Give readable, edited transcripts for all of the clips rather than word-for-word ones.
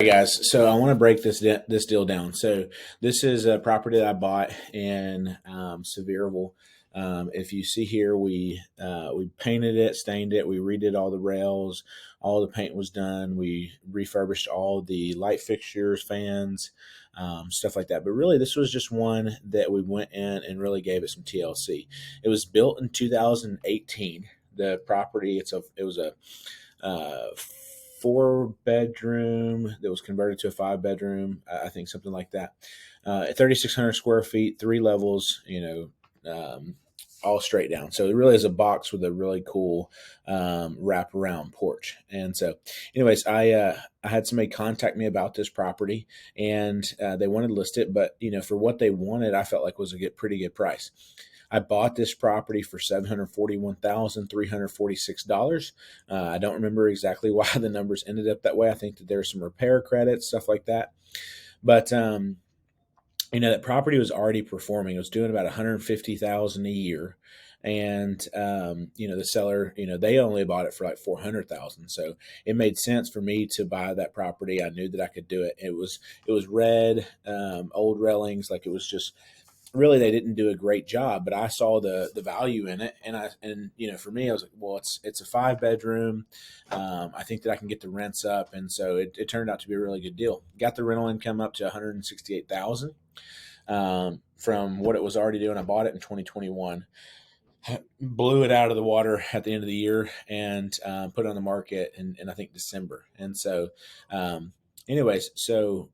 Hey guys, so I want to break this deal down. So this is a property that I bought in Sevierville. If you see here, we painted it, stained it, we redid all the rails, all the paint was done. We refurbished all the light fixtures, fans, stuff like that. But really, this was just one that we went in and really gave it some TLC. It was built in 2018. The property it was a uh, 4 bedroom that was converted to a 5 bedroom. I think something like that. 3,600 square feet, 3 levels. All straight down. So it really is a box with a really cool wraparound porch. And so, anyways, I had somebody contact me about this property, and they wanted to list it, but for what they wanted, I felt like was a pretty good price. I bought this property for $741,346. I don't remember exactly why the numbers ended up that way. I think that there's some repair credits, stuff like that. But that property was already performing. It was doing about 150,000 a year, and the seller, they only bought it for like 400,000. So it made sense for me to buy that property. I knew that I could do it. It was red, old railings, like it was just really they didn't do a great job, but I saw the value in it, and for me I was like, well, it's a 5 bedroom. I think that I can get the rents up, and so it turned out to be a really good deal. Got the rental income up to 168,000 from what it was already doing. I bought it in 2021, blew it out of the water at the end of the year, and put it on the market in I think December. And so, anyways, so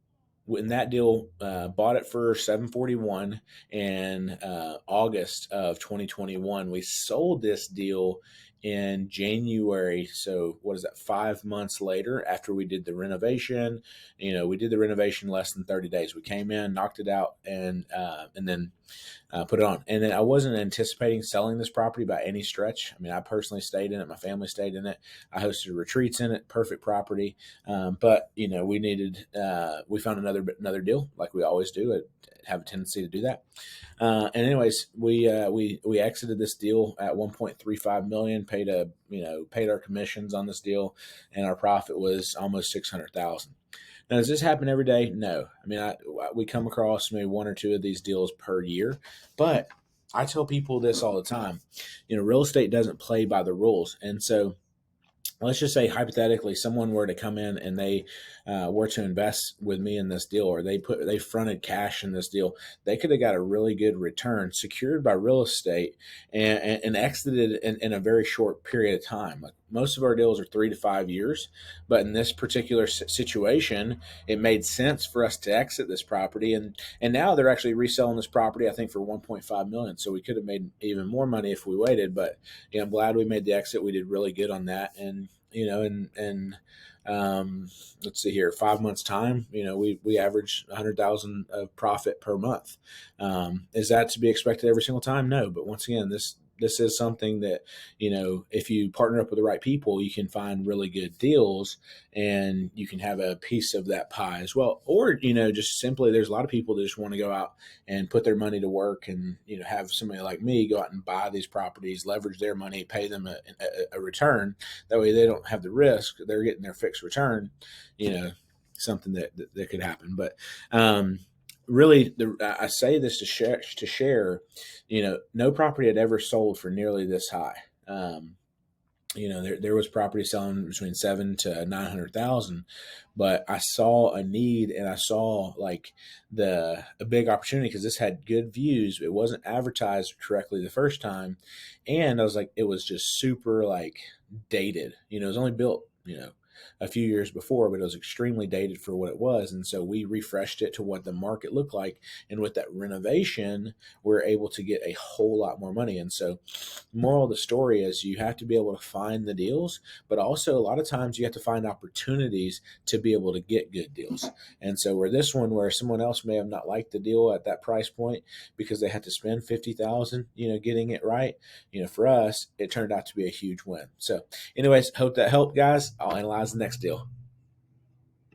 in that deal, bought it for 741 in August of 2021. We sold this deal in January. So what is that? 5 months later, after we did the renovation, we did the renovation less than 30 days. We came in, knocked it out, and then put it on. And then I wasn't anticipating selling this property by any stretch. I mean, I personally stayed in it. My family stayed in it. I hosted retreats in it. Perfect property. But we found another deal like we always do. I have a tendency to do that. And anyways, we exited this deal at 1.35 million. Paid our commissions on this deal, and our profit was almost 600,000. Now, does this happen every day? No. I mean, we come across maybe one or two of these deals per year, but I tell people this all the time. Real estate doesn't play by the rules, and so let's just say hypothetically someone were to come in and they were to invest with me in this deal, or they fronted cash in this deal. They could have got a really good return secured by real estate, and exited in a very short period of time. Like most of our deals are 3 to 5 years, but in this particular situation it made sense for us to exit this property, and now they're actually reselling this property, I think, for 1.5 million. So we could have made even more money if we waited, but I'm glad we made the exit. We did really good on that. And let's see here, 5 months time, we averaged 100,000 of profit per month. Is that to be expected every single time? No, but once again, this is something that, if you partner up with the right people, you can find really good deals, and you can have a piece of that pie as well. Or, just simply, there's a lot of people that just want to go out and put their money to work, and, have somebody like me go out and buy these properties, leverage their money, pay them a return. That way they don't have the risk. They're getting their fixed return, something that could happen. But, really, I say this to share, no property had ever sold for nearly this high. There was property selling between 7 to 900,000, but I saw a need, and I saw like a big opportunity because this had good views. It wasn't advertised correctly the first time, and I was like, it was just super like dated. It was only built a few years before, but it was extremely dated for what it was. And so we refreshed it to what the market looked like. And with that renovation, we're able to get a whole lot more money. And so, moral of the story is you have to be able to find the deals, but also a lot of times you have to find opportunities to be able to get good deals. And so, where someone else may have not liked the deal at that price point because they had to spend 50,000, getting it right, for us, it turned out to be a huge win. So, anyways, hope that helped, guys. I'll analyze the next deal.